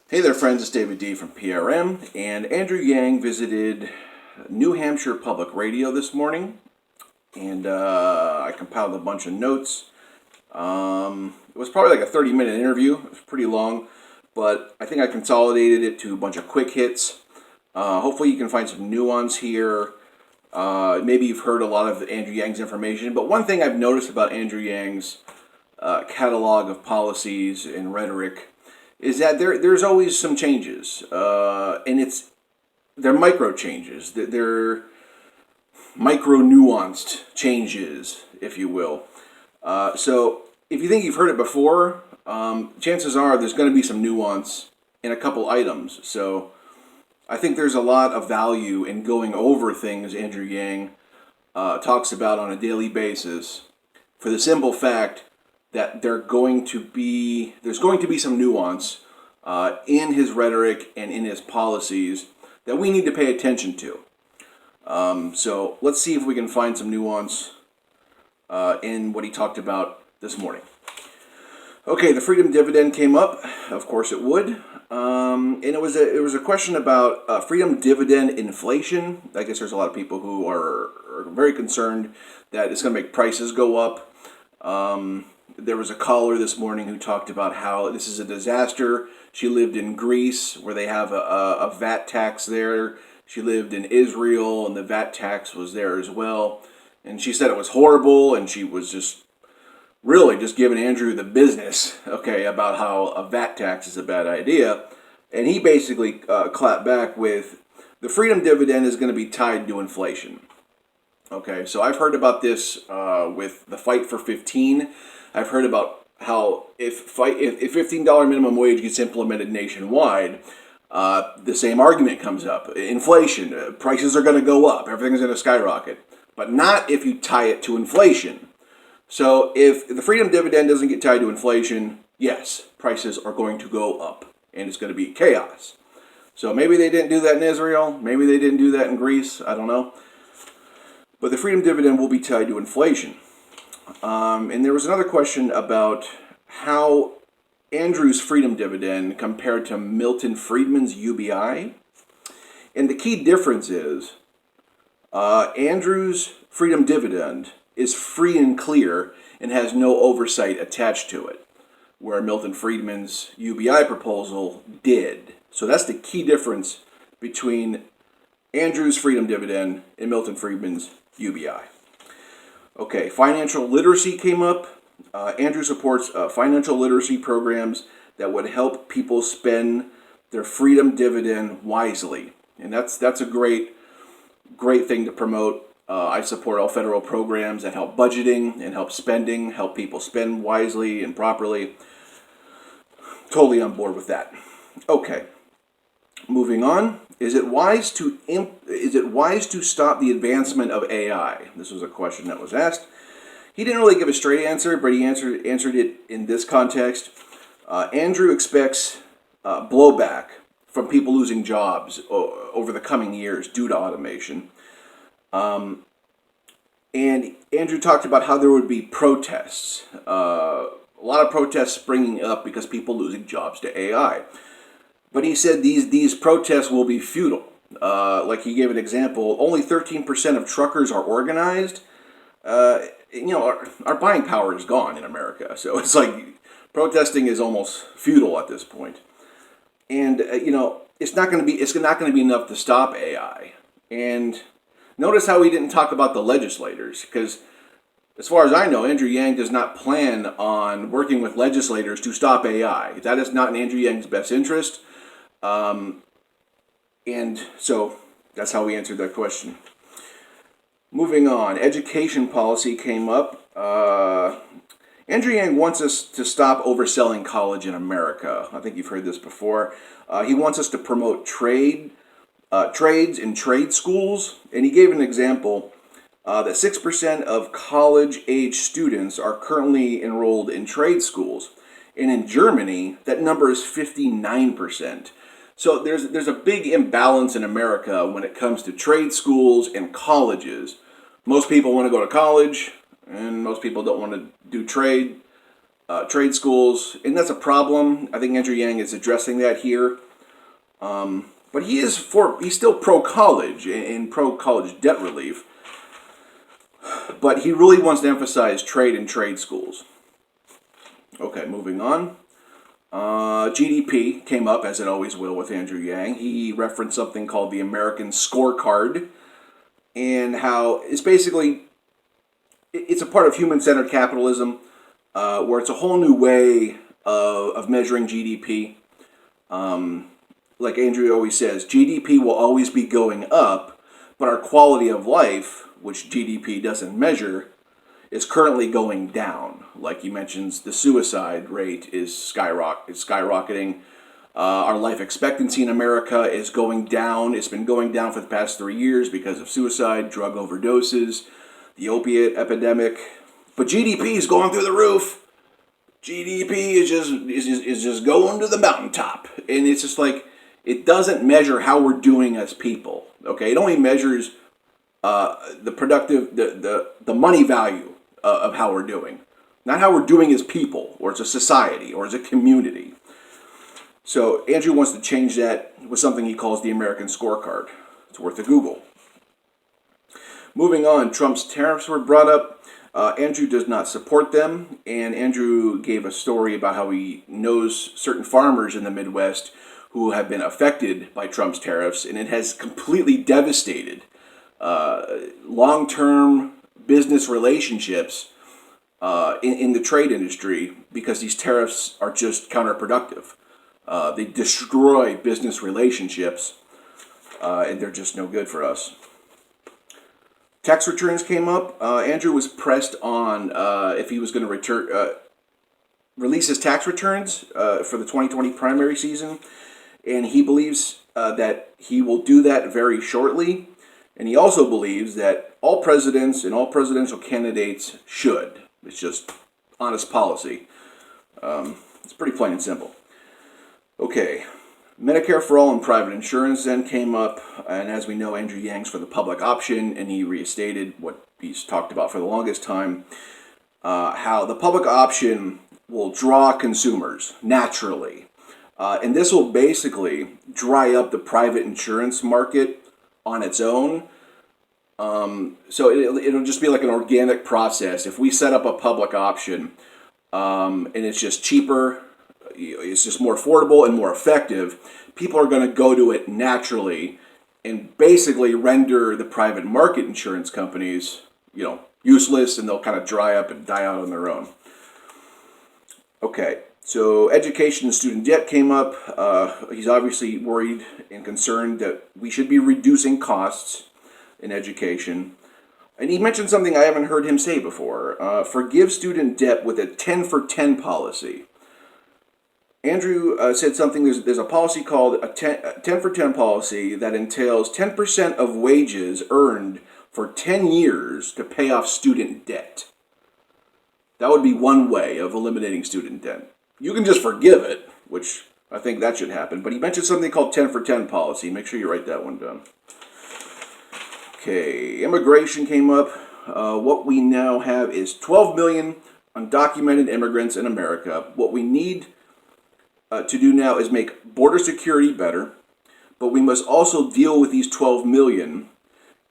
Hey there, friends. It's David D. from PRM, and Andrew Yang visited New Hampshire Public Radio this morning, and I compiled a bunch of notes. It was probably like a 30-minute interview. It was pretty long, but I think I consolidated it to a bunch of quick hits. Hopefully you can find some nuance here. Maybe you've heard a lot of Andrew Yang's information, but one thing I've noticed about Andrew Yang's catalog of policies and rhetoric is that there's always some changes, and they're micro changes. They're micro nuanced changes, if you will. So if you think you've heard it before, chances are there's going to be some nuance in a couple items. So I think there's a lot of value in going over things Andrew Yang talks about on a daily basis, for the simple fact that there's going to be some nuance in his rhetoric and in his policies that we need to pay attention to. So let's see if we can find some nuance in what he talked about this morning. Okay, the freedom dividend came up. Of course it would. And it was a question about freedom dividend inflation. I guess there's a lot of people who are very concerned that it's going to make prices go up. There was a caller this morning who talked about how this is a disaster. She lived in Greece, where they have a VAT tax there. She lived in Israel, and the VAT tax was there as well. And she said it was horrible, and she was just really just giving Andrew the business, okay, about how a VAT tax is a bad idea. And he basically clapped back with, the freedom dividend is going to be tied to inflation. Okay, so I've heard about this with the Fight for 15. I've heard about how if $15 minimum wage gets implemented nationwide, the same argument comes up. Inflation, prices are going to go up, everything's going to skyrocket. But not if you tie it to inflation. So if the freedom dividend doesn't get tied to inflation, yes, prices are going to go up, and it's going to be chaos. So maybe they didn't do that in Israel, maybe they didn't do that in Greece, I don't know. But the freedom dividend will be tied to inflation. And there was another question about how Andrew's freedom dividend compared to Milton Friedman's UBI. And the key difference is Andrew's freedom dividend is free and clear and has no oversight attached to it, where Milton Friedman's UBI proposal did. So that's the key difference between Andrew's freedom dividend and Milton Friedman's UBI. Okay, financial literacy came up. Andrew supports financial literacy programs that would help people spend their freedom dividend wisely, and that's a great thing to promote. I support all federal programs that help budgeting and help spending, help people spend wisely and properly. Totally on board with that. Okay, moving on. Is it wise to stop the advancement of AI? This was a question that was asked. He didn't really give a straight answer, but he answered it in this context. Andrew expects blowback from people losing jobs over the coming years due to automation. And Andrew talked about how there would be protests, a lot of protests springing up because people losing jobs to AI. But he said these protests will be futile. Like he gave an example, only 13% of truckers are organized. Our buying power is gone in America, so it's like protesting is almost futile at this point. And it's not going to be enough to stop AI. And notice how he didn't talk about the legislators, because as far as I know, Andrew Yang does not plan on working with legislators to stop AI. That is not in Andrew Yang's best interest. And so that's how we answered that question. Moving on, education policy came up. Andrew Yang wants us to stop overselling college in America. I think you've heard this before. He wants us to promote trades in trade schools, and he gave an example that 6% of college-age students are currently enrolled in trade schools, and in Germany, that number is 59%. So there's a big imbalance in America when it comes to trade schools and colleges. Most people want to go to college, and most people don't want to do trade. trade schools, and that's a problem. I think Andrew Yang is addressing that here. But he's still pro-college and pro-college debt relief. But he really wants to emphasize trade and trade schools. Okay, moving on. GDP came up, as it always will, with Andrew Yang. He referenced something called the American Scorecard, and how it's basically, it's a part of human-centered capitalism, where it's a whole new way of measuring GDP. Like Andrew always says, GDP will always be going up, but our quality of life, which GDP doesn't measure, is currently going down. Like he mentions, the suicide rate is skyrocketing. Our life expectancy in America is going down. It's been going down for the past 3 years because of suicide, drug overdoses, the opiate epidemic. But GDP is going through the roof. GDP is just going to the mountaintop, and it's just like, it doesn't measure how we're doing as people. Okay, it only measures the money value of how we're doing, not how we're doing as people, or as a society, or as a community. So Andrew wants to change that with something he calls the American Scorecard. It's worth a Google. Moving on, Trump's tariffs were brought up. Andrew does not support them, and Andrew gave a story about how he knows certain farmers in the Midwest who have been affected by Trump's tariffs, and it has completely devastated long-term business relationships in the trade industry, because these tariffs are just counterproductive. They destroy business relationships, and they're just no good for us. Tax returns came up. Andrew was pressed on if he was going to release his tax returns for the 2020 primary season, and he believes that he will do that very shortly. And he also believes that all presidents and all presidential candidates should. It's just honest policy. It's pretty plain and simple. Okay, Medicare for All and private insurance then came up, and as we know, Andrew Yang's for the public option, and he restated what he's talked about for the longest time, how the public option will draw consumers naturally. And this will basically dry up the private insurance market on its own. So it'll just be like an organic process. If we set up a public option, and it's just cheaper, it's just more affordable and more effective, people are going to go to it naturally, and basically render the private market insurance companies, useless, and they'll kind of dry up and die out on their own. Okay, so education and student debt came up. He's obviously worried and concerned that we should be reducing costs in education. And he mentioned something I haven't heard him say before. Forgive student debt with a 10 for 10 policy. Andrew said something, there's a policy called a 10 for 10 policy that entails 10% of wages earned for 10 years to pay off student debt. That would be one way of eliminating student debt. You can just forgive it, which I think that should happen. But he mentioned something called 10 for 10 policy. Make sure you write that one down. Okay, immigration came up. What we now have is 12 million undocumented immigrants in America. What we need to do now is make border security better, but we must also deal with these 12 million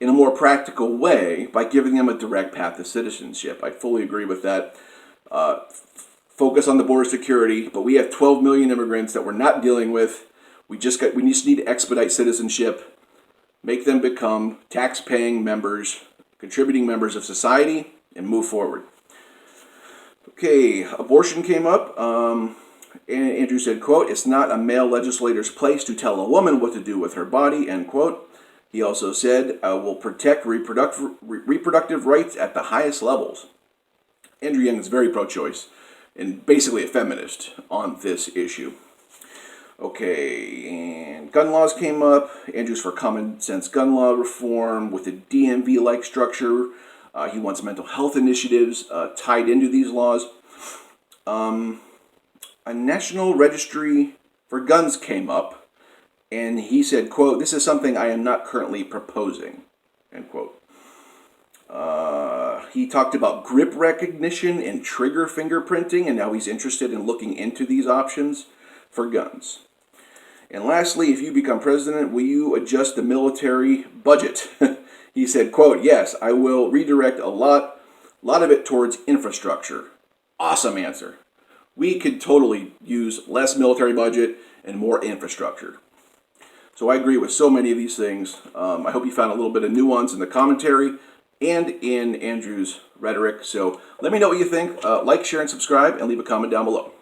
in a more practical way by giving them a direct path to citizenship. I fully agree with that. Focus on the border security, but we have 12 million immigrants that we're not dealing with. We just need to expedite citizenship, make them become tax-paying members, contributing members of society, and move forward. Okay, abortion came up. Andrew said, quote, "It's not a male legislator's place to tell a woman what to do with her body," end quote. He also said, "Will protect reproductive rights at the highest levels." Andrew Yang is very pro-choice and basically a feminist on this issue. Okay, and gun laws came up. Andrew's for common sense gun law reform with a DMV-like structure. He wants mental health initiatives tied into these laws. A national registry for guns came up, and he said, quote, "This is something I am not currently proposing," end quote. He talked about grip recognition and trigger fingerprinting, and now he's interested in looking into these options for guns. And lastly, if you become president, will you adjust the military budget? He said, quote, yes, I will redirect a lot of it towards infrastructure. Awesome answer. We could totally use less military budget and more infrastructure. So I agree with so many of these things. I hope you found a little bit of nuance in the commentary and in Andrew's rhetoric. So let me know what you think. Like, share, and subscribe, and leave a comment down below.